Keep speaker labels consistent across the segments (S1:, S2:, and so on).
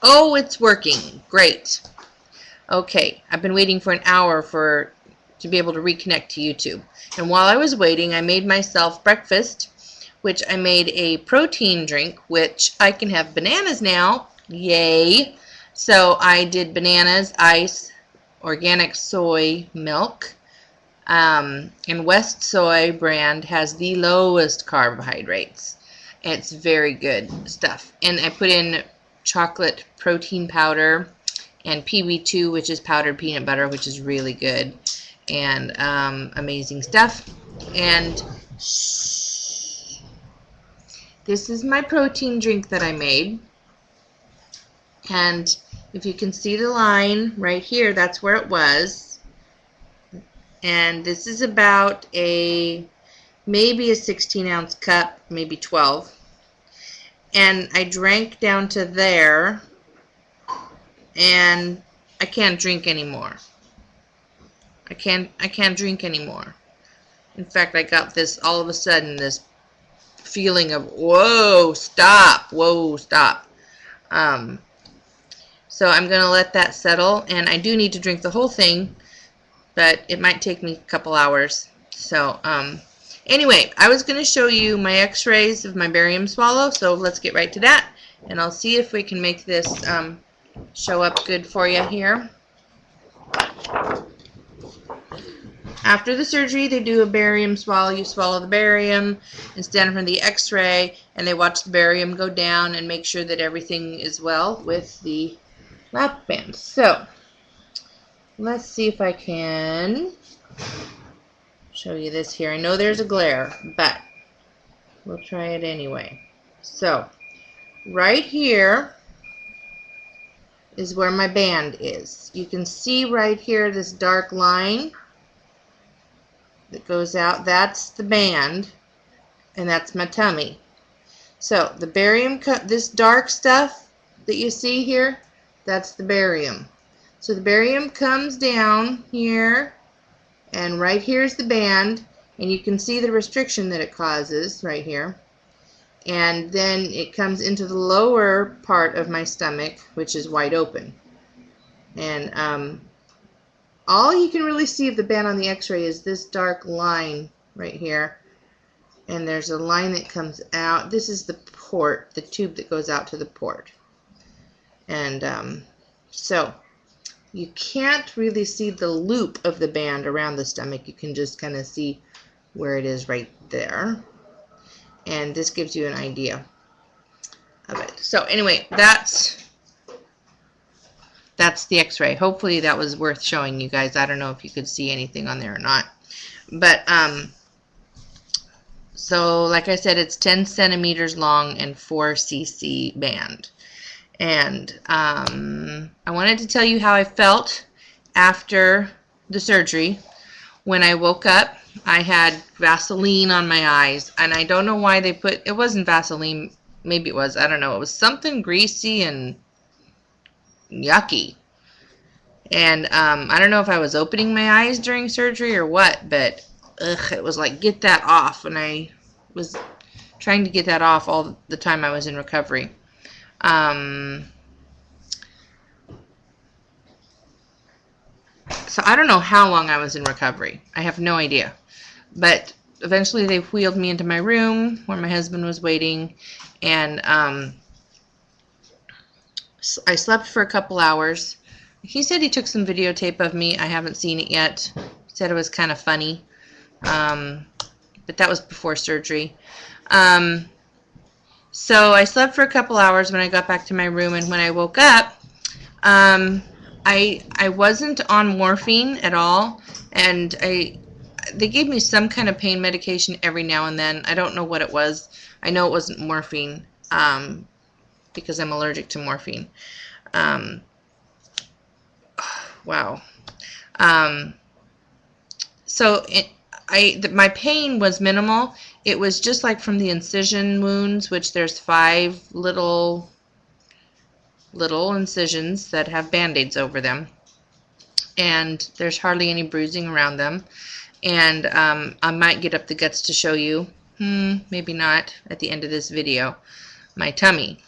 S1: Oh, it's working. Great. Okay, I've been waiting for an hour to be able to reconnect to YouTube. And while I was waiting, I made myself breakfast, which I made a protein drink, which I can have bananas now. Yay! So I did bananas, ice, organic soy milk, and West Soy brand has the lowest carbohydrates. It's very good stuff. And I put in chocolate protein powder and PB2, which is powdered peanut butter, which is really good, and amazing stuff. And this is my protein drink that I made. And if you can see the line right here, that's where it was. And this is about maybe a 16-ounce cup, maybe 12. And I drank down to there, and I can't drink anymore. I can't drink anymore. In fact, I got this, all of a sudden, this feeling of, whoa, stop, whoa, stop. So I'm going to let that settle, and I do need to drink the whole thing, but it might take me a couple hours. So anyway, I was going to show you my x-rays of my barium swallow, so let's get right to that, and I'll see if we can make this show up good for you here. After the surgery, they do a barium swallow. You swallow the barium and stand in front of the x-ray, and they watch the barium go down and make sure that everything is well with the lap band. So let's see if I can show you this here. I know there's a glare, but we'll try it anyway. So right here is where my band is. You can see right here this dark line that goes out. That's the band, and that's my tummy. So the barium, this dark stuff that you see here, that's the barium. So the barium comes down here, and right here is the band, and you can see the restriction that it causes right here. And then it comes into the lower part of my stomach, which is wide open. And all you can really see of the band on the x-ray is this dark line right here. And there's a line that comes out. This is the port, the tube that goes out to the port. And so you can't really see the loop of the band around the stomach. You can just kind of see where it is right there. And this gives you an idea of it. So anyway, that's the x-ray. Hopefully that was worth showing you guys. I don't know if you could see anything on there or not. But so like I said, it's 10 centimeters long and 4 cc band. And I wanted to tell you how I felt after the surgery. When I woke up, I had Vaseline on my eyes, and I don't know why they put, it wasn't Vaseline, maybe it was, I don't know, it was something greasy and yucky. And I don't know if I was opening my eyes during surgery or what, but ugh, it was like, get that off, and I was trying to get that off all the time I was in recovery. So I don't know how long I was in recovery. I have no idea. But eventually they wheeled me into my room where my husband was waiting, and I slept for a couple hours. He said he took some videotape of me. I haven't seen it yet. He said it was kind of funny. But that was before surgery. So I slept for a couple hours when I got back to my room, and when I woke up, I wasn't on morphine at all, and they gave me some kind of pain medication every now and then. I don't know what it was. I know it wasn't morphine because I'm allergic to morphine. Wow. So my pain was minimal. It was just like from the incision wounds, which there's 5 little incisions that have band-aids over them, and there's hardly any bruising around them. And I might get up the guts to show you, maybe not at the end of this video, my tummy.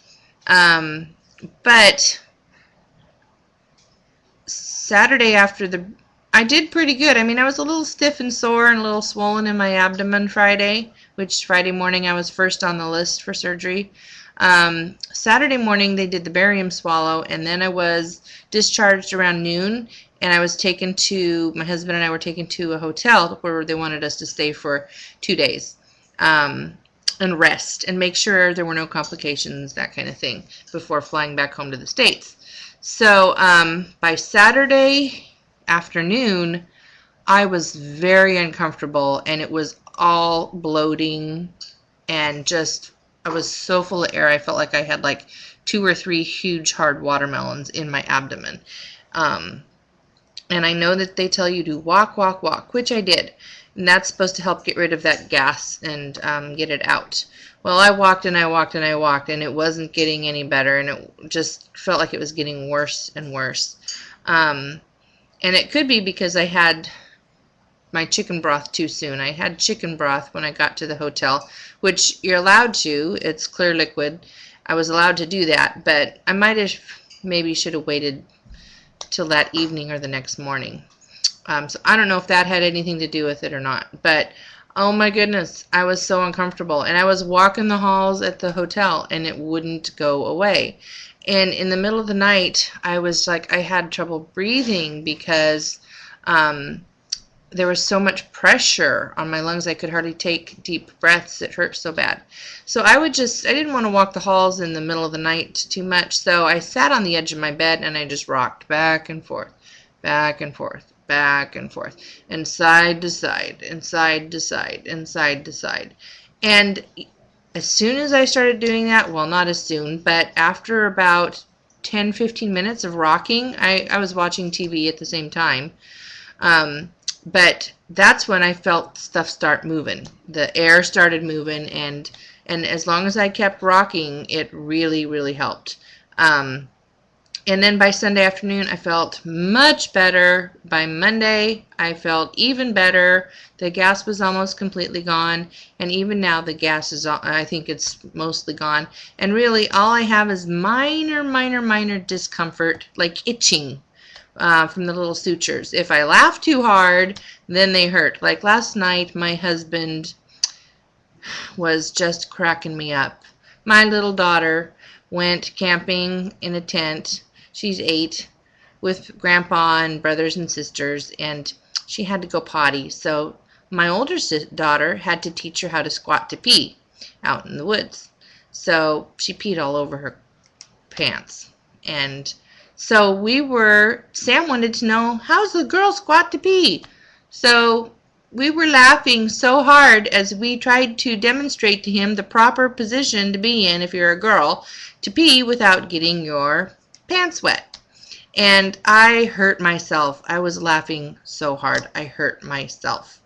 S1: But Saturday I did pretty good. I mean, I was a little stiff and sore and a little swollen in my abdomen Friday, which Friday morning I was first on the list for surgery. Saturday morning they did the barium swallow, and then I was discharged around noon, and my husband and I were taken to a hotel where they wanted us to stay for 2 days and rest and make sure there were no complications, that kind of thing, before flying back home to the States. So by Saturday afternoon, I was very uncomfortable, and it was all bloating, and just I was so full of air. I felt like I had like 2 or 3 huge hard watermelons in my abdomen. And I know that they tell you to walk, walk, walk, which I did. And that's supposed to help get rid of that gas and get it out. Well, I walked and I walked and I walked, and it wasn't getting any better, and it just felt like it was getting worse and worse. And it could be because I had my chicken broth too soon. I had chicken broth when I got to the hotel, which you're allowed to. It's clear liquid. I was allowed to do that, but I might have maybe should have waited till that evening or the next morning. So I don't know if that had anything to do with it or not, but oh my goodness, I was so uncomfortable, and I was walking the halls at the hotel and it wouldn't go away. And in the middle of the night, I was like, I had trouble breathing because there was so much pressure on my lungs I could hardly take deep breaths. It hurt so bad. So I didn't want to walk the halls in the middle of the night too much, so I sat on the edge of my bed and I just rocked back and forth, back and forth, back and forth, and side to side, and side to side, and side to side. And as soon as I started doing that, well, not as soon, but after about 10-15 minutes of rocking, I was watching TV at the same time, but that's when I felt stuff start moving. The air started moving, and as long as I kept rocking, it really, really helped. And then by Sunday afternoon, I felt much better. By Monday, I felt even better. The gas was almost completely gone, and even now the gas is, I think it's mostly gone. And really, all I have is minor discomfort, like itching from the little sutures. If I laugh too hard, then they hurt. Like last night, my husband was just cracking me up. My little daughter went camping in a tent. She's 8, with grandpa and brothers and sisters, and she had to go potty. So my older daughter had to teach her how to squat to pee out in the woods. So she peed all over her pants. And so Sam wanted to know, how's the girl squat to pee? So we were laughing so hard as we tried to demonstrate to him the proper position to be in if you're a girl to pee without getting your pants wet. And I hurt myself. I was laughing so hard. I hurt myself.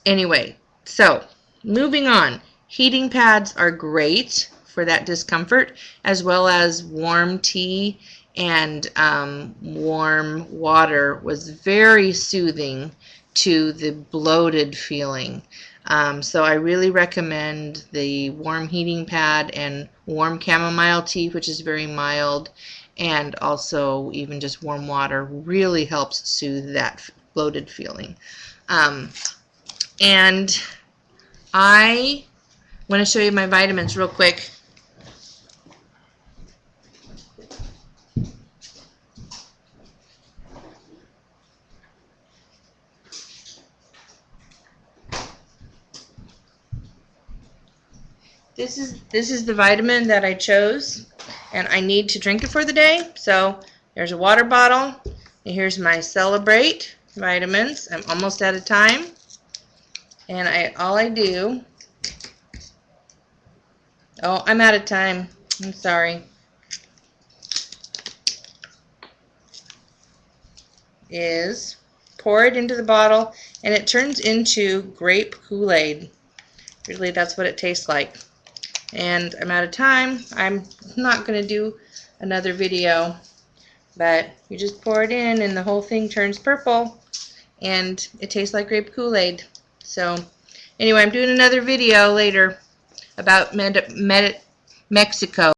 S1: Anyway, so moving on. Heating pads are great for that discomfort, as well as warm tea and warm water was very soothing to the bloated feeling. So I really recommend the warm heating pad and warm chamomile tea, which is very mild, and also even just warm water really helps soothe that bloated feeling. And I want to show you my vitamins real quick. This is the vitamin that I chose, and I need to drink it for the day. So there's a water bottle, and here's my Celebrate vitamins. I'm almost out of time, and all I do. Oh, I'm out of time. I'm sorry. Is pour it into the bottle, and it turns into grape Kool-Aid. Really, that's what it tastes like. And I'm out of time. I'm not going to do another video, but you just pour it in and the whole thing turns purple and it tastes like grape Kool-Aid. So anyway, I'm doing another video later about Mexico.